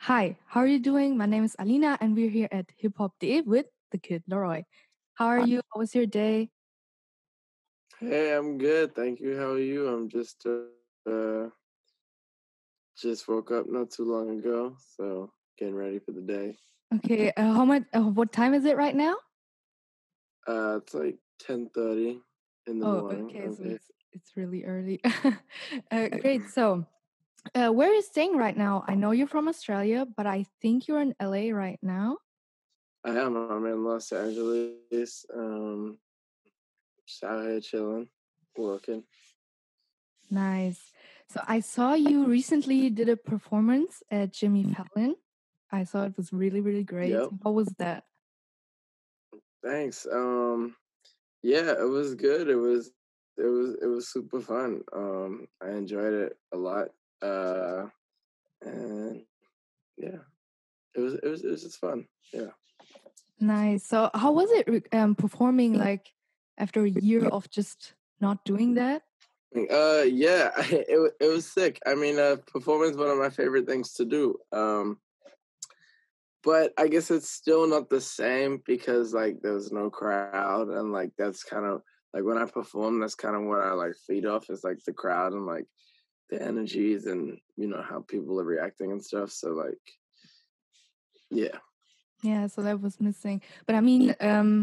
Hi, how are you doing? My name is Alina and we're here at Hip Hop Day with the Kid LAROI. How are you? How was your day? Hey, I'm good. Thank you. How are you? I'm just woke up not too long ago, so getting ready for the day. Okay, how much what time is it right now? It's like 10:30 in the Oh, morning. okay, so Okay. it's really early. Great. So, where are you staying right now? I know you're from Australia, but I think you're in LA right now. I am. I'm in Los Angeles. Just out here chilling, working. Nice. So, I saw you recently did a performance at Jimmy Fallon. I saw it was really, really great. Yep. How was that? Thanks. Yeah, it was good. It was super fun. I enjoyed it a lot. And yeah, it was just fun. Yeah. Nice. So, how was it performing like after a year of just not doing that? Yeah, it was sick. I mean, performance one of my favorite things to do. But I guess it's still not the same because like there's no crowd, and like that's kind of like when I perform, that's kind of what I like feed off is like the crowd and like the energies and how people are reacting and stuff. So like, yeah, Yeah, so that was missing. But I mean,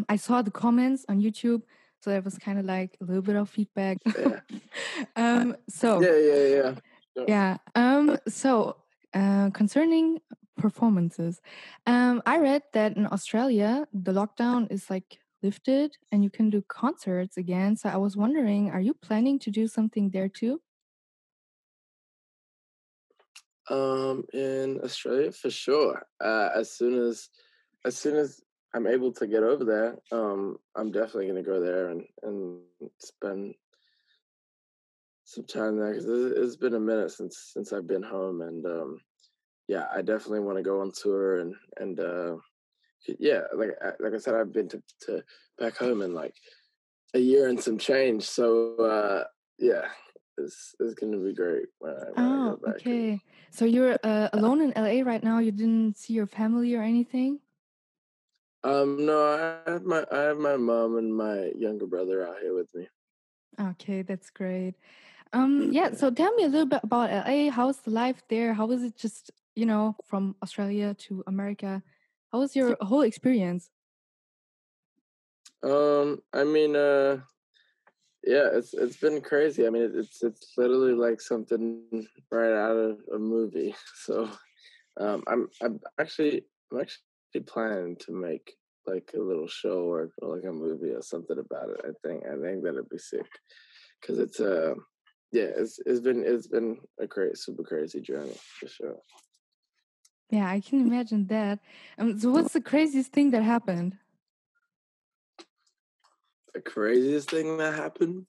I saw the comments on YouTube, so that was kind of like a little bit of feedback. yeah, So yeah. Yeah. yeah, concerning performances, I read that in Australia the lockdown is like lifted and you can do concerts again. So I was wondering, are you planning to do something there too? In Australia for sure. As soon as I'm able to get over there, I'm definitely gonna go there and spend some time there because it's been a minute since I've been home, and yeah, I definitely want to go on tour and yeah, like I said, I've been to back home in like a year and some change, so yeah, it's gonna be great when I Oh, go back. okay. So you're alone in LA right now. You didn't see your family or anything? No, I have my mom and my younger brother out here with me. Okay, that's great. Yeah, Yeah. so tell me a little bit about LA. How's the life there? How was it just, from Australia to America? How was your whole experience? I mean, yeah, it's been crazy. I mean, it's literally like something right out of a movie. So, I'm actually planning to make like a little show or like a movie or something about it. I think that'd be sick because yeah, it's been a great, super crazy journey for sure. Yeah, I can imagine that. So what's the craziest thing that happened? The craziest thing that happened.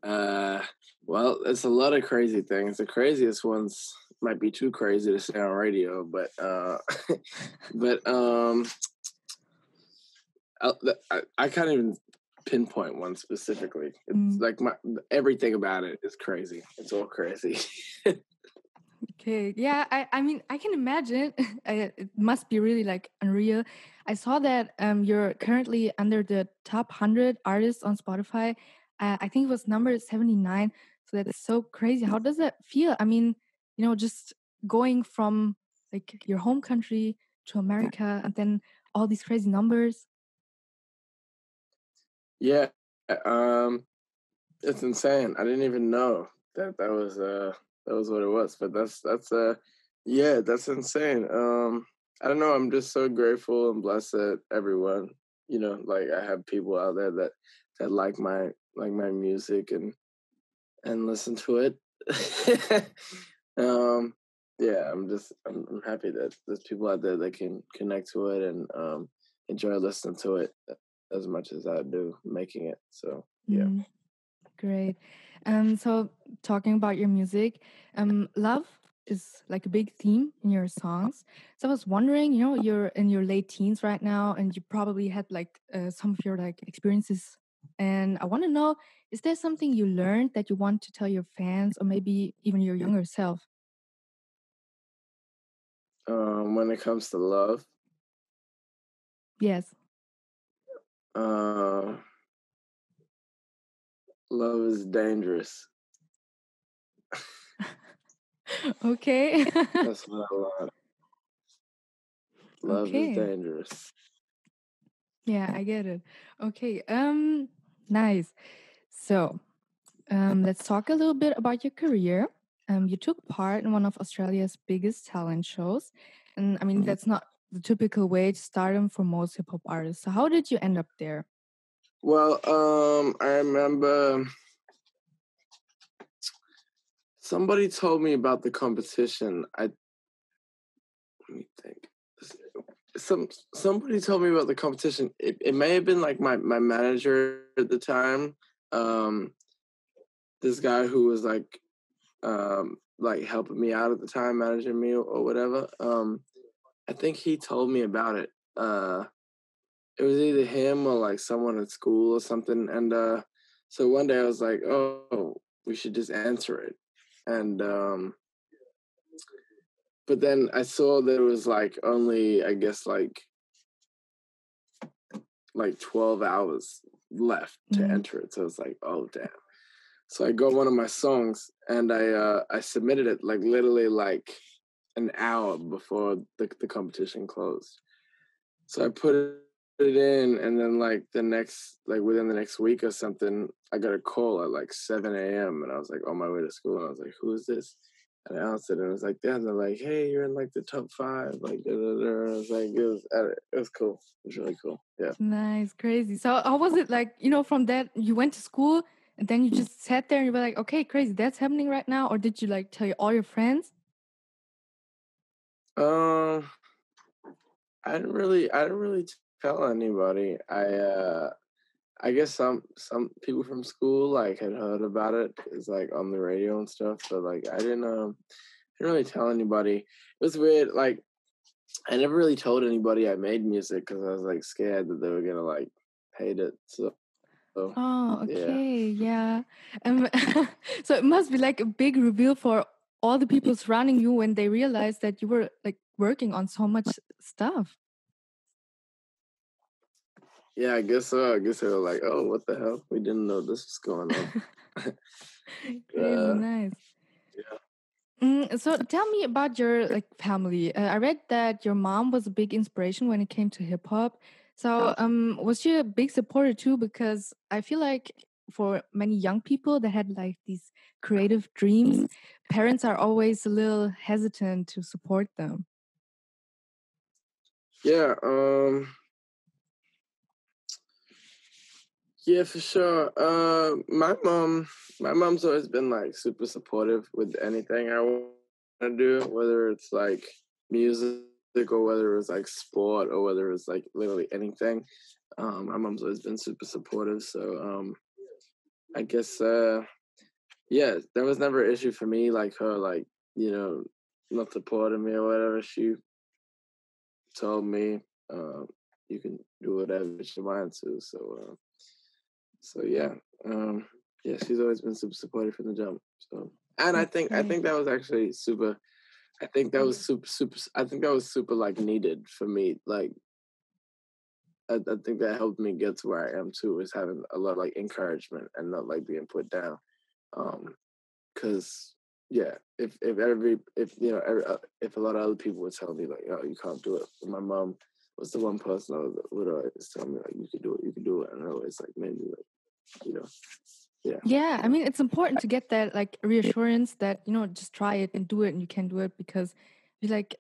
Uh, well, it's a lot of crazy things. The craziest ones might be too crazy to say on radio, but but I can't even pinpoint one specifically. It's Mm, like everything about it is crazy. It's all crazy. okay, yeah, I mean, I can imagine. It must be really like unreal. I saw that you're currently under the top 100 artists on Spotify. I think it was number 79. So that's so crazy. How does that feel? I mean, just going from like your home country to America and then all these crazy numbers. Yeah, um, it's insane. I didn't even know that was what it was. But that's yeah, that's insane. I don't know. I'm just so grateful and blessed that everyone, like I have people out there that like my music and listen to it. um, yeah, I'm happy that there's people out there that can connect to it and enjoy listening to it as much as I do making it. So yeah. Mm, great. So talking about your music, love is like a big theme in your songs. So I was wondering, you're in your late teens right now, and you probably had like some of your like experiences. And I want to know, is there something you learned that you want to tell your fans, or maybe even your younger self? When it comes to love, Yes. uh, love is dangerous. Okay. That's what I love. Love is Okay. dangerous. Yeah, I get it. Okay. Nice. So, let's talk a little bit about your career. You took part in one of Australia's biggest talent shows, and I mean that's not the typical way to stardom for most hip hop artists. So, how did you end up there? Well, I remember somebody told me about the competition. Let me think. Somebody told me about the competition. It may have been like my manager at the time. This guy who was like helping me out at the time, managing me or whatever. I think he told me about it. It was either him or like someone at school or something. And so one day I was like, oh, we should just answer it. And but then I saw that it was like only, I guess, like 12 hours left to enter it. So I was like, oh damn. So I got one of my songs and I submitted it like literally like an hour before the competition closed. So I put it in, and then like within the next week or something, I got a call at like 7 a.m. and I was like on my way to school, and I was like, who is this? And I answered, and it was like that. And they're like, hey, you're in like the top 5, like da, da, da. And I was like, it was cool. It was really cool. Yeah. Nice, crazy. So, how was it like? From that you went to school and then you just sat there and you were like, okay, crazy, that's happening right now, or did you like tell all your friends? Um, I didn't really tell anybody. I guess some people from school like had heard about it. It's like on the radio and stuff, but like I didn't really tell anybody. It was weird. Like I never really told anybody I made music because I was like scared that they were gonna like hate it. So Oh, yeah, okay, yeah. Um, so it must be like a big reveal for all the people surrounding you when they realized that you were like working on so much stuff. yeah. I guess so. I guess they were like, "Oh, what the hell? We didn't know this was going on." Crazy nice. Yeah. So tell me about your like family. I read that your mom was a big inspiration when it came to hip hop. So was she a big supporter too? Because I feel like for many young people that had like these creative dreams, parents are always a little hesitant to support them. Yeah. Yeah, for sure. My mom's always been like super supportive with anything I want to do, whether it's like music or whether it's like sport or whether it's like literally anything. My mom's always been super supportive, so I guess yeah, there was never an issue for me like her like you know not supporting me or whatever. She told me you can do whatever you want to, so yeah, um, yeah, she's always been super supportive from the jump. So, and That's I great. think that was actually super. I think that was super. I think that was super like needed for me. Like, I think that helped me get to where I am too. Is having a lot of like encouragement and not like being put down. Because yeah, if a lot of other people would tell me like, oh, you can't do it. But my mom was the one person that would always tell me like, you can do it, you can do it, and it always like made me like, yeah. Yeah, I mean, it's important to get that like reassurance that, just try it and do it and you can do it because we like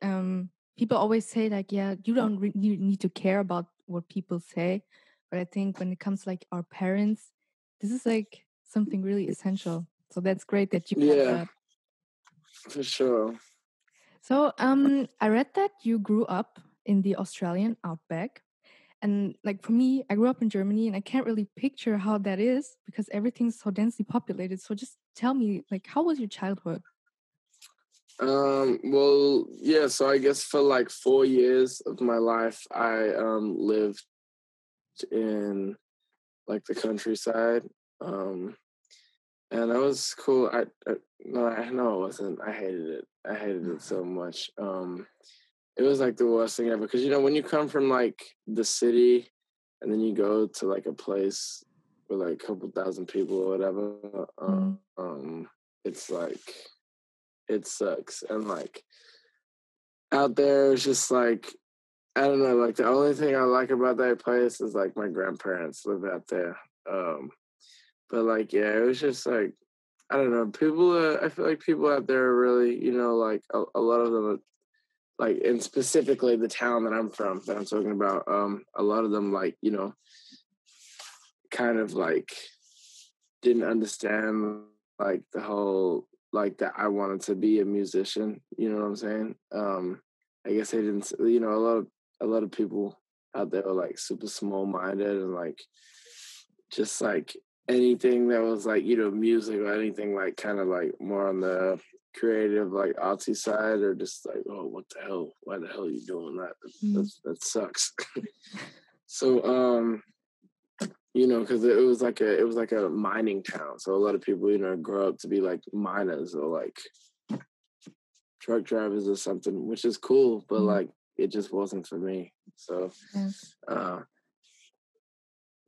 people always say like, yeah, you don't you need to care about what people say. But I think when it comes to, like our parents, this is like something really essential. So that's great that you got Yeah, that. for sure. So I read that you grew up in the Australian Outback. And like for me, I grew up in Germany and I can't really picture how that is because everything's so densely populated. So just tell me, like, how was your childhood? Well, yeah, so I guess for like 4 years of my life, I lived in like the countryside. Um, and that was cool. No, it wasn't. I hated it. I hated it so much. it was like the worst thing ever. Because when you come from like the city, and then you go to like a place with like a couple thousand people or whatever, Mm. it's like it sucks. And like out there, it's just like I don't know. Like the only thing I like about that place is like my grandparents live out there. But like yeah, it was just like I don't know. People, I feel like people out there are really, like a lot of them, like, and specifically the town that I'm talking about. A lot of them, like, kind of like didn't understand like the whole like that I wanted to be a musician. You know what I'm saying? I guess they didn't. A lot of people out there are like super small minded and like just like anything that was like music or anything like kind of like more on the creative like artsy side or just like what the hell, why the hell are you doing that? Mm. That sucks. So because it was like a mining town, so a lot of people grow up to be like miners or like truck drivers or something, which is cool, but like it just wasn't for me. So Yes.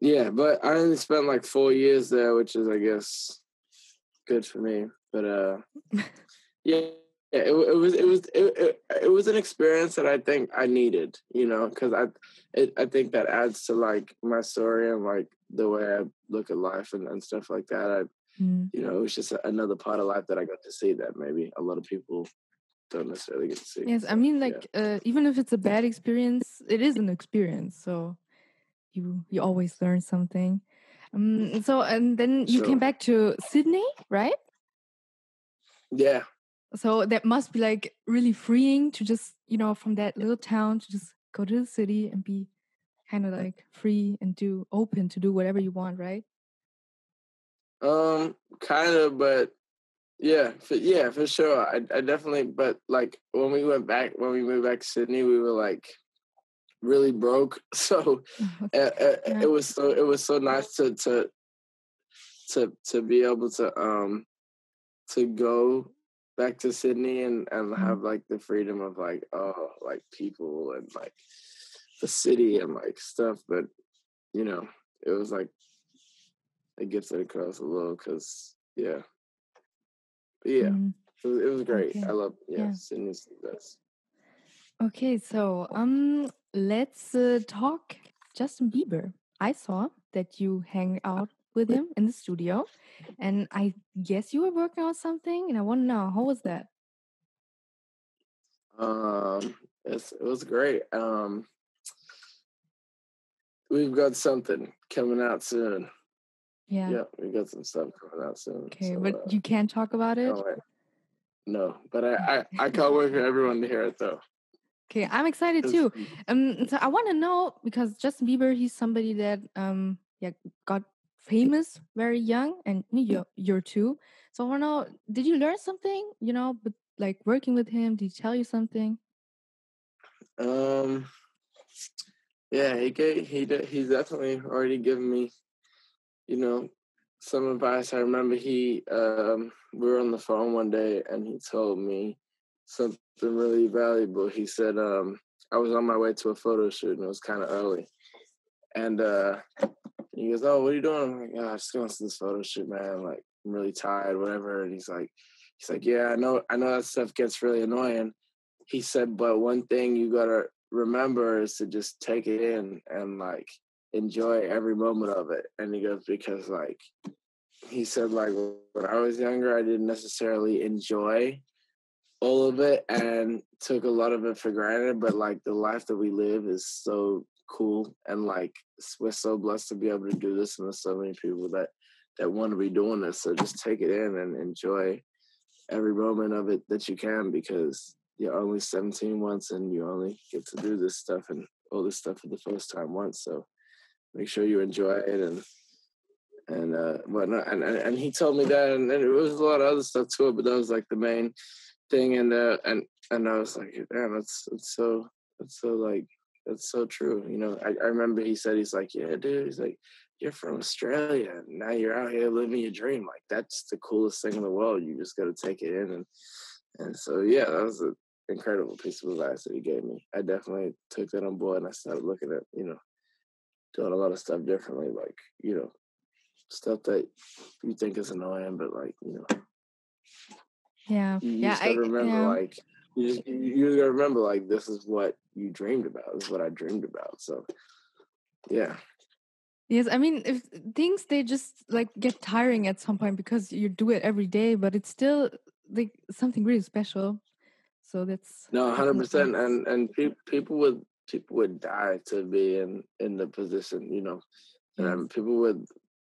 yeah, but I only spent like 4 years there, which is, I guess, good for me. But yeah, it was an experience that I think I needed, because I think that adds to like my story and like the way I look at life and stuff like that. Mm. It was just another part of life that I got to see that maybe a lot of people don't necessarily get to see. Yes, I So, mean, yeah. like, even if it's a bad experience, it is an experience. So you always learn something. So and then you came Sure. back to Sydney, right? Yeah. So that must be like really freeing to just, from that little town to just go to the city and be kind of like free and open to do whatever you want, right? Kind of, but yeah, for sure. I definitely, but like when we moved back to Sydney, we were like really broke. So Yeah. it was so nice to be able to go back to Sydney and Mm. have like the freedom of like like people and like the city and like stuff. But it was like it gets it across a little because yeah. But yeah, Mm. it was great. Okay. I love Yeah. Sydney's the best. Okay, so let's talk Justin Bieber. I saw that you hang out with him in the studio, and I guess you were working on something, and I want to know how was that? It was great. We've got something coming out soon. Yeah. Yeah, we got some stuff coming out soon. Okay, So but you can't talk about it. can't wait. No, but I can't wait for everyone to hear it though. Okay, I'm excited too. So I want to know because Justin Bieber, he's somebody that yeah, got famous very young, and you're too. So I want to know, did you learn something? But like working with him, did he tell you something? Um, yeah, he's definitely already given me, you know, some advice. I remember we were on the phone one day and he told me something really valuable. He said, I was on my way to a photo shoot and it was kind of early. And he goes, "Oh, what are you doing?" I'm like, "Oh, just going to this photo shoot, man. Like, I'm really tired, whatever." And he's like, "Yeah, I know that stuff gets really annoying." He said, "But one thing you gotta remember is to just take it in and like enjoy every moment of it." And he goes, "Because like he said, like when I was younger, I didn't necessarily enjoy all of it and took a lot of it for granted. But like the life that we live is so cool, and like we're so blessed to be able to do this, and there's so many people that want to be doing this. So just take it in and enjoy every moment of it that you can, because you're only 17 once and you only get to do this stuff and all this stuff for the first time once. So make sure you enjoy it and whatnot." And he told me that, and it was a lot of other stuff too, but that was like the main thing. And I was like, damn, that's so true. I remember he said, he's like, "Yeah, dude," he's like, "You're from Australia and now you're out here living your dream. Like that's the coolest thing in the world. You just got to take it in." And so yeah, incredible piece of advice that he gave me. I definitely took that on board, and I started looking at, doing a lot of stuff differently, like, stuff that you think is annoying, but like, Yeah. you Yeah. just gotta remember, Yeah. like, you just gotta remember, like, this is what you dreamed about. This is what I dreamed about. So, yeah. Yes, I mean, if things they just like get tiring at some point because you do it every day, but it's still like something really special. So that's No, I think 100%. And people would die to be in the position, yes. and people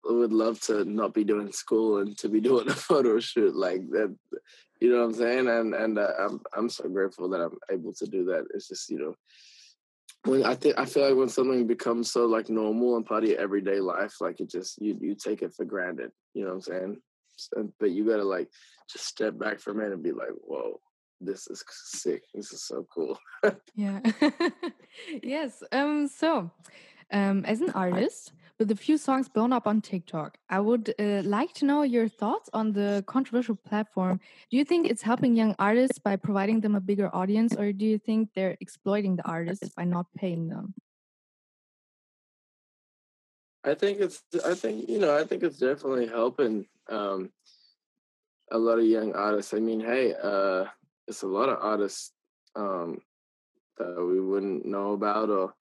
would love to not be doing school and to be doing a photo shoot like that. You know what I'm saying? And I'm so grateful that I'm able to do that. It's just, when I feel like when something becomes so like normal and part of your everyday life, like it just you take it for granted. You know what I'm saying? But you gotta like just step back for a minute and be like, whoa, this is sick. This is so cool. Yeah. Yes. As an artist with a few songs blown up on TikTok, I would like to know your thoughts on the controversial platform. Do you think it's helping young artists by providing them a bigger audience, or do you think they're exploiting the artists by not paying them? I think it's definitely helping a lot of young artists. I mean, hey, it's a lot of artists um that we wouldn't know about, or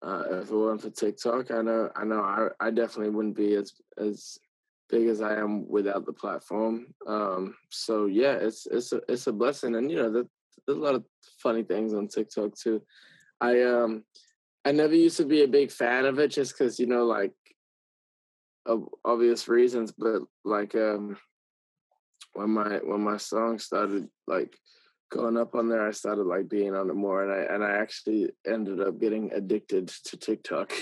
if it weren't for TikTok, I definitely wouldn't be as big as I am without the platform. So yeah, it's a blessing, and there's a lot of funny things on TikTok too. I never used to be a big fan of it, just because like of obvious reasons, but like when my song started like going up on there, I started like being on it more, and I actually ended up getting addicted to TikTok.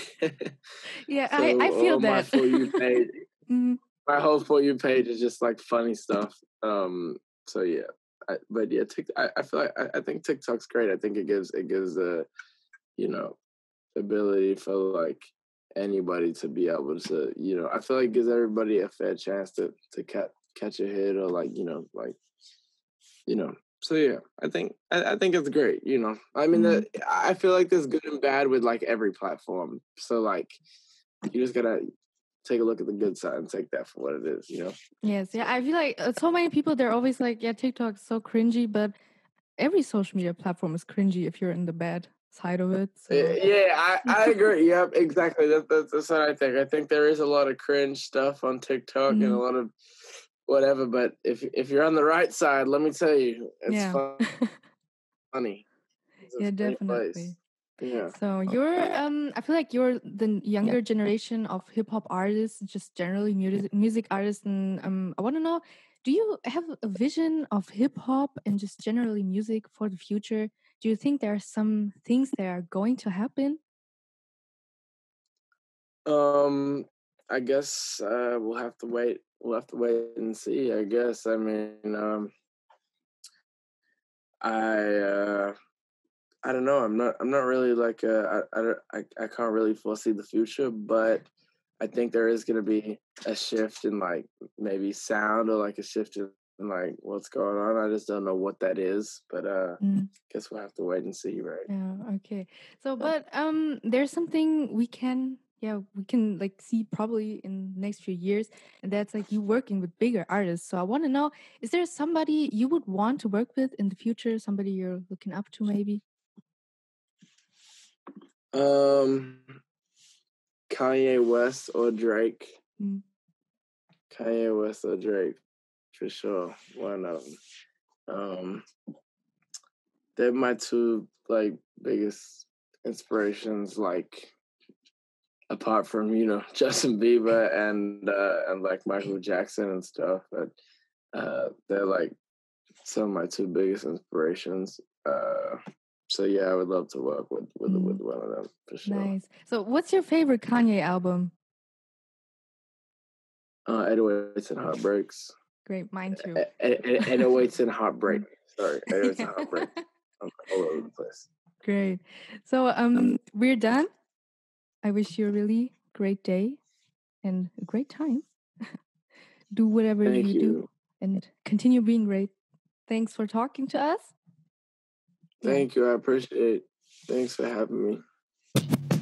Yeah, I So feel my that. for you page, Mm, my whole for you page is just like funny stuff. So yeah, but yeah, I feel like I think TikTok's great. I think it gives you know ability for like anybody to be able to I feel like it gives everybody a fair chance to catch a hit, or like you know so yeah, I think it's great. I mean, mm. I feel like there's good and bad with like every platform, so like you just gotta take a look at the good side and take that for what it is. Yes, yeah, I feel like so many people they're always like, yeah, TikTok is so cringy, but every social media platform is cringy if you're in the bad side of it. So Yeah, I agree. Yep, exactly. That's what I think. I think there is a lot of cringe stuff on TikTok and a mm, lot of whatever, but if you're on the right side, let me tell you, it's yeah. funny. It's a Yeah, funny definitely. place. Yeah. So you're I feel like you're the younger generation of hip hop artists, just generally music artists, and I want to know, do you have a vision of hip hop and just generally music for the future? Do you think there are some things that are going to happen? Um, I guess we'll have to wait. We'll have to wait and see. I guess. I mean, I I don't know. I'm not really like I can't really foresee the future, but I think there is going to be a shift in like maybe sound, or like a shift in like what's going on. I just don't know what that is, but Mm, guess we'll have to wait and see, right? yeah, okay. So but there's something we can like see probably in the next few years, and that's like you working with bigger artists. So I want to know, is there somebody you would want to work with in the future, somebody you're looking up to maybe? Um, Kanye West or Drake? Mm, Kanye West or Drake, for sure. One of them. Um, they're my two like biggest inspirations. Like apart from Justin Bieber and like Michael Jackson and stuff, but they're like some of my two biggest inspirations. So yeah, I would love to work with mm, one of them for sure. nice. So what's your favorite Kanye album? 808s and Heartbreaks. Great, mine too. 808s and Heartbreak. Sorry, 808s Yeah. and Heartbreak. I'm all over the place. Great. So we're done. I wish you a really great day and a great time. Do whatever Thank you do you. and continue being great. Thanks for talking to us. Thank you. I appreciate it. Thanks for having me.